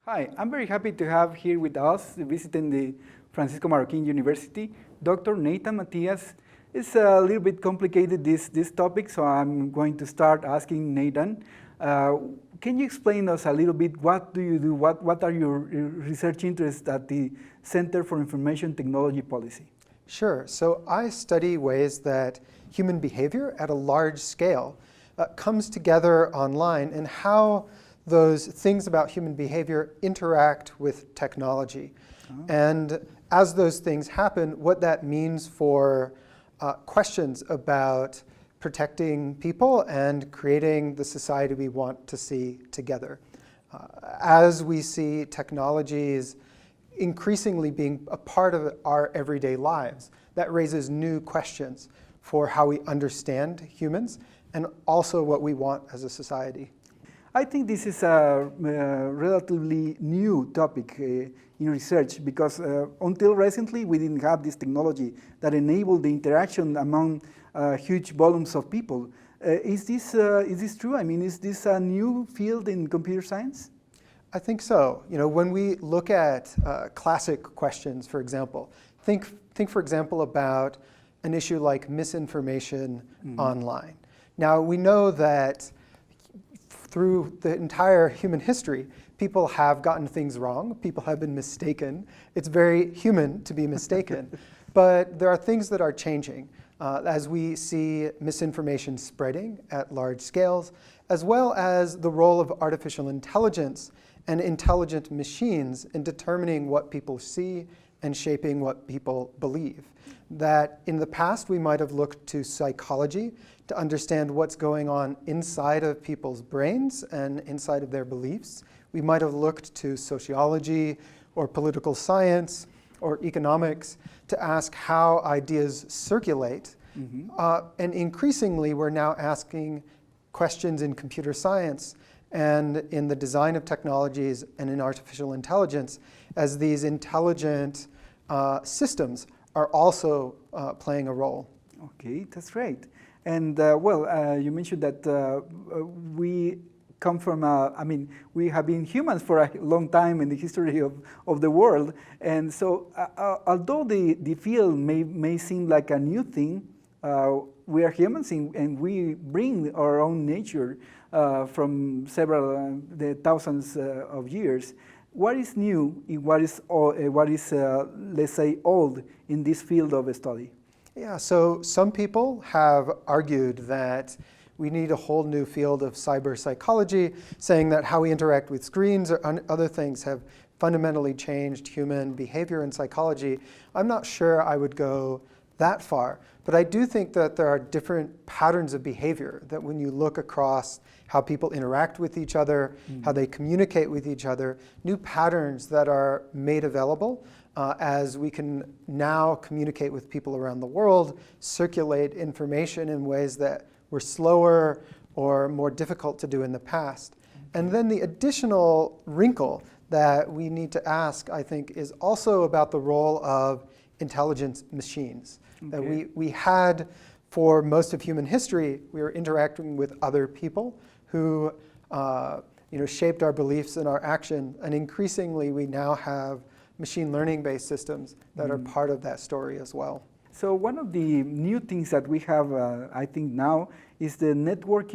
Hi, I'm very happy to have here with us, visiting the Francisco Marroquin University, Dr. Nathan Matias. It's a little bit complicated, this topic, so I'm going to start asking Nathan. Can you explain us a little bit, what do you do, what are your research interests at the Center for Information Technology Policy? Sure. So I study ways that human behavior at a large scale comes together online and how those things about human behavior interact with technology. Oh. And as those things happen, what that means for questions about protecting people and creating the society we want to see together. As we see technologies increasingly being a part of our everyday lives, that raises new questions for how we understand humans and also what we want as a society. I think this is a relatively new topic in research because until recently we didn't have this technology that enabled the interaction among huge volumes of people. Is this true? I mean, is this a new field in computer science? I think so. You know, when we look at classic questions, for example, think for example about an issue like misinformation online. Now we know that through the entire human history, people have gotten things wrong, people have been mistaken. It's very human to be mistaken. But there are things that are changing as we see misinformation spreading at large scales, as well as the role of artificial intelligence and intelligent machines in determining what people see and shaping what people believe. That in the past we might have looked to psychology to understand what's going on inside of people's brains and inside of their beliefs. We might have looked to sociology or political science or economics to ask how ideas circulate. And increasingly we're now asking questions in computer science and in the design of technologies and in artificial intelligence as these intelligent systems are also playing a role. Okay, that's great. And you mentioned that we come from, we have been humans for a long time in the history of the world. And so although the field may seem like a new thing, we are humans and we bring our own nature from several thousands of years. What is new and what is let's say, old in this field of study? Yeah, so some people have argued that we need a whole new field of cyber psychology, saying that how we interact with screens or other things have fundamentally changed human behavior and psychology. I'm not sure I would go that far, but I do think that there are different patterns of behavior that when you look across how people interact with each other, how they communicate with each other, new patterns that are made available as we can now communicate with people around the world, circulate information in ways that were slower or more difficult to do in the past. And then the additional wrinkle that we need to ask, I think, is also about the role of intelligent machines. Okay. That we had, for most of human history, we were interacting with other people who shaped our beliefs and our action, and increasingly we now have machine learning-based systems that are part of that story as well. So one of the new things that we have, I think now, is the networked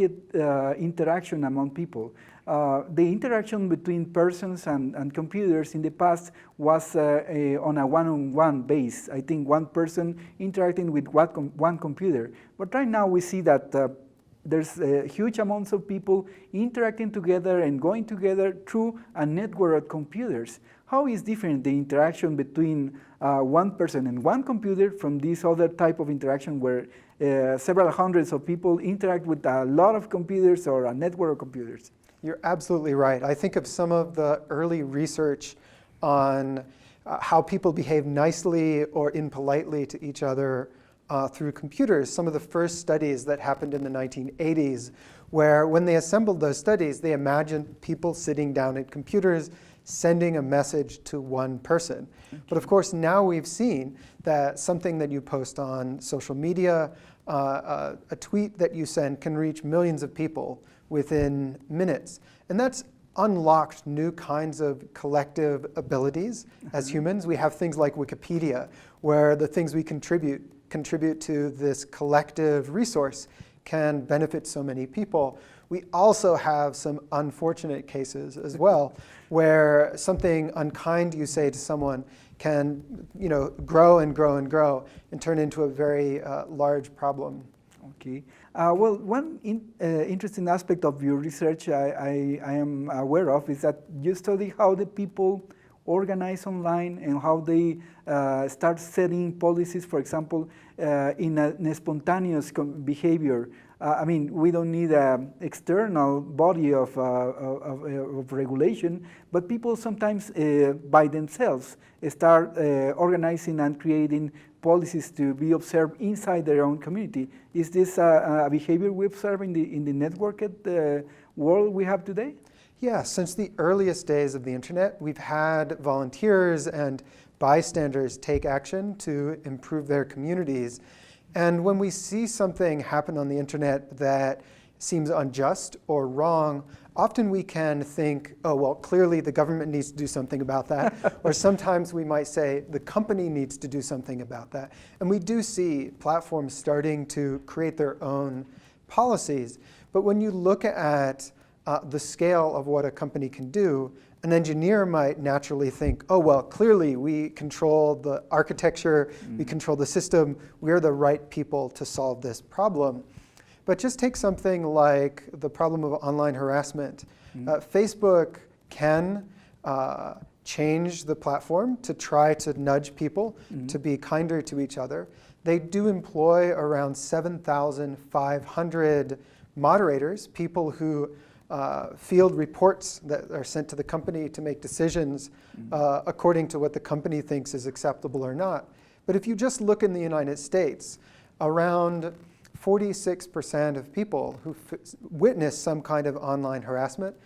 interaction among people. The interaction between persons and computers in the past was on a one-on-one base. I think one person interacting with one computer. But right now we see that there's huge amounts of people interacting together and going together through a network of computers. How is different the interaction between one person and one computer from this other type of interaction where several hundreds of people interact with a lot of computers or a network of computers? You're absolutely right. I think of some of the early research on how people behave nicely or impolitely to each other through computers. Some of the first studies that happened in the 1980s, where when they assembled those studies, they imagined people sitting down at computers sending a message to one person. Okay. But of course, now we've seen that something that you post on social media, a tweet that you send can reach millions of people within minutes. And that's unlocked new kinds of collective abilities as humans. We have things like Wikipedia, where the things we contribute to this collective resource can benefit so many people. We also have some unfortunate cases as well, where something unkind you say to someone can, grow and grow and grow and turn into a very large problem. Okay. Well, one interesting aspect of your research I am aware of is that you study how the people organize online and how they start setting policies, for example, in a spontaneous behavior. I mean, we don't need an external body of regulation, but people sometimes by themselves start organizing and creating policies to be observed inside their own community. Is this a behavior we observe in the networked world we have today? Yeah, since the earliest days of the internet, we've had volunteers and bystanders take action to improve their communities. And when we see something happen on the internet that seems unjust or wrong, often we can think, oh, well, clearly the government needs to do something about that. Or sometimes we might say the company needs to do something about that. And we do see platforms starting to create their own policies. But when you look at the scale of what a company can do, an engineer might naturally think, oh, well, clearly we control the architecture, we control the system, we're the right people to solve this problem. But just take something like the problem of online harassment. Facebook can change the platform to try to nudge people to be kinder to each other. They do employ around 7,500 moderators, people who field reports that are sent to the company to make decisions according to what the company thinks is acceptable or not. But if you just look in the United States, around 46% of people who witness some kind of online harassment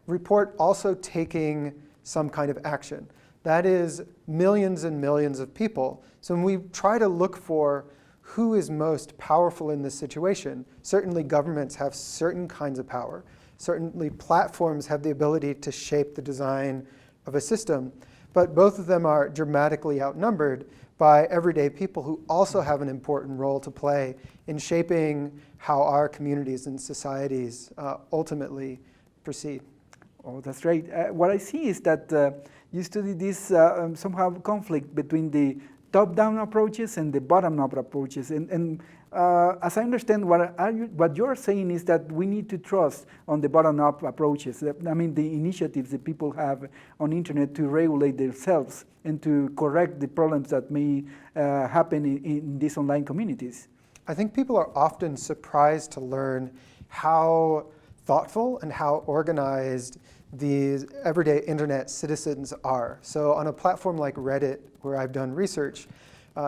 report also taking some kind of action. That is millions and millions of people. So when we try to look for who is most powerful in this situation, certainly governments have certain kinds of power. Certainly platforms have the ability to shape the design of a system, but both of them are dramatically outnumbered by everyday people who also have an important role to play in shaping how our communities and societies ultimately proceed. Oh, that's great. What I see is that you study this somehow conflict between the top-down approaches and the bottom-up approaches. And as I understand, what you're saying is that we need to trust on the bottom-up approaches. I mean, the initiatives that people have on internet to regulate themselves and to correct the problems that may happen in these online communities. I think people are often surprised to learn how thoughtful and how organized these everyday internet citizens are. So on a platform like Reddit, where I've done research,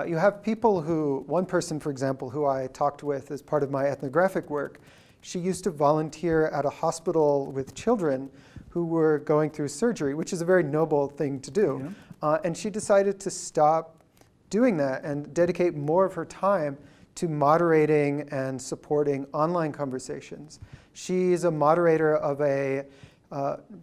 you have people who, one person, for example, who I talked with as part of my ethnographic work, she used to volunteer at a hospital with children who were going through surgery, which is a very noble thing to do. Yeah. And she decided to stop doing that and dedicate more of her time to moderating and supporting online conversations. She's a moderator of a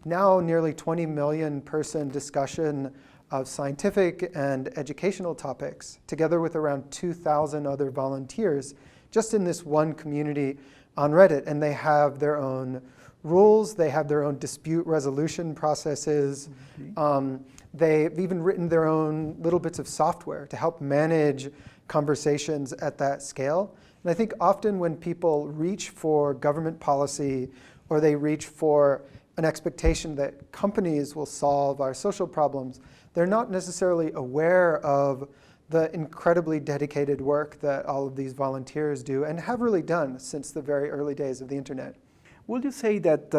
now nearly 20 million person discussion of scientific and educational topics, together with around 2,000 other volunteers, just in this one community on Reddit. And they have their own rules, they have their own dispute resolution processes. They've even written their own little bits of software to help manage conversations at that scale. And I think often when people reach for government policy or they reach for an expectation that companies will solve our social problems, they're not necessarily aware of the incredibly dedicated work that all of these volunteers do and have really done since the very early days of the internet. Would you say that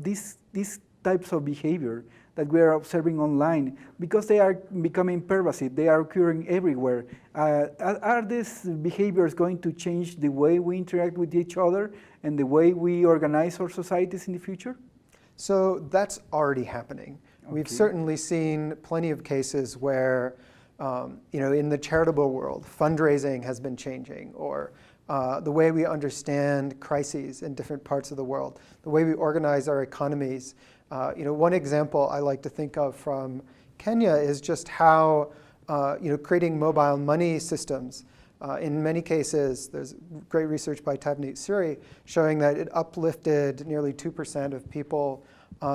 these types of behavior that we are observing online, because they are becoming pervasive, they are occurring everywhere, are these behaviors going to change the way we interact with each other and the way we organize our societies in the future? So that's already happening. Okay. We've certainly seen plenty of cases where, in the charitable world, fundraising has been changing, or the way we understand crises in different parts of the world, the way we organize our economies One example I like to think of from Kenya is just how creating mobile money systems. In many cases, there's great research by Tavneet Suri showing that it uplifted nearly 2% of people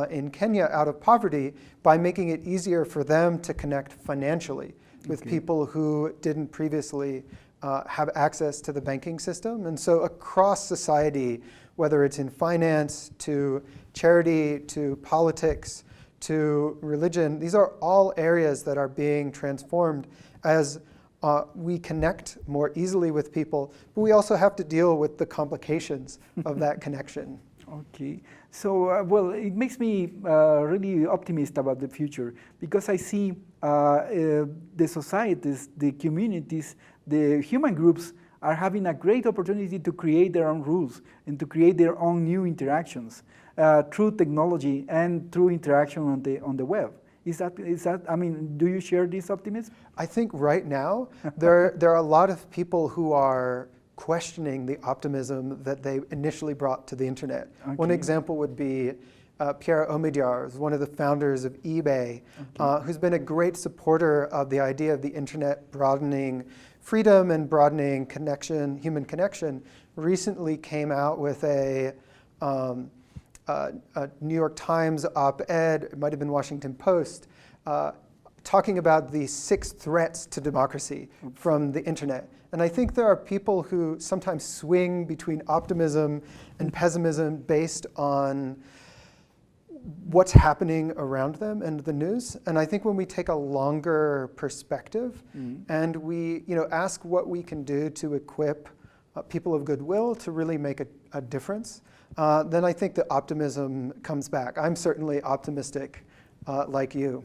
in Kenya out of poverty by making it easier for them to connect financially with people who didn't previously have access to the banking system. And so across society, whether it's in finance, to charity, to politics, to religion, these are all areas that are being transformed as we connect more easily with people, but we also have to deal with the complications of that connection. Okay, so well, it makes me really optimistic about the future because I see the societies, the communities, the human groups are having a great opportunity to create their own rules and to create their own new interactions through technology and through interaction on the web. Is that? I mean, do you share this optimism? I think right now there are a lot of people who are questioning the optimism that they initially brought to the internet. Okay. One example would be Pierre Omidyar, who's one of the founders of eBay, who's been a great supporter of the idea of the internet broadening freedom and broadening connection, human connection. Recently came out with a New York Times op-ed, it might have been Washington Post, talking about the 6 threats to democracy from the internet. And I think there are people who sometimes swing between optimism and pessimism based on what's happening around them and the news. And I think when we take a longer perspective and we ask what we can do to equip people of goodwill to really make a difference, then I think the optimism comes back. I'm certainly optimistic like you.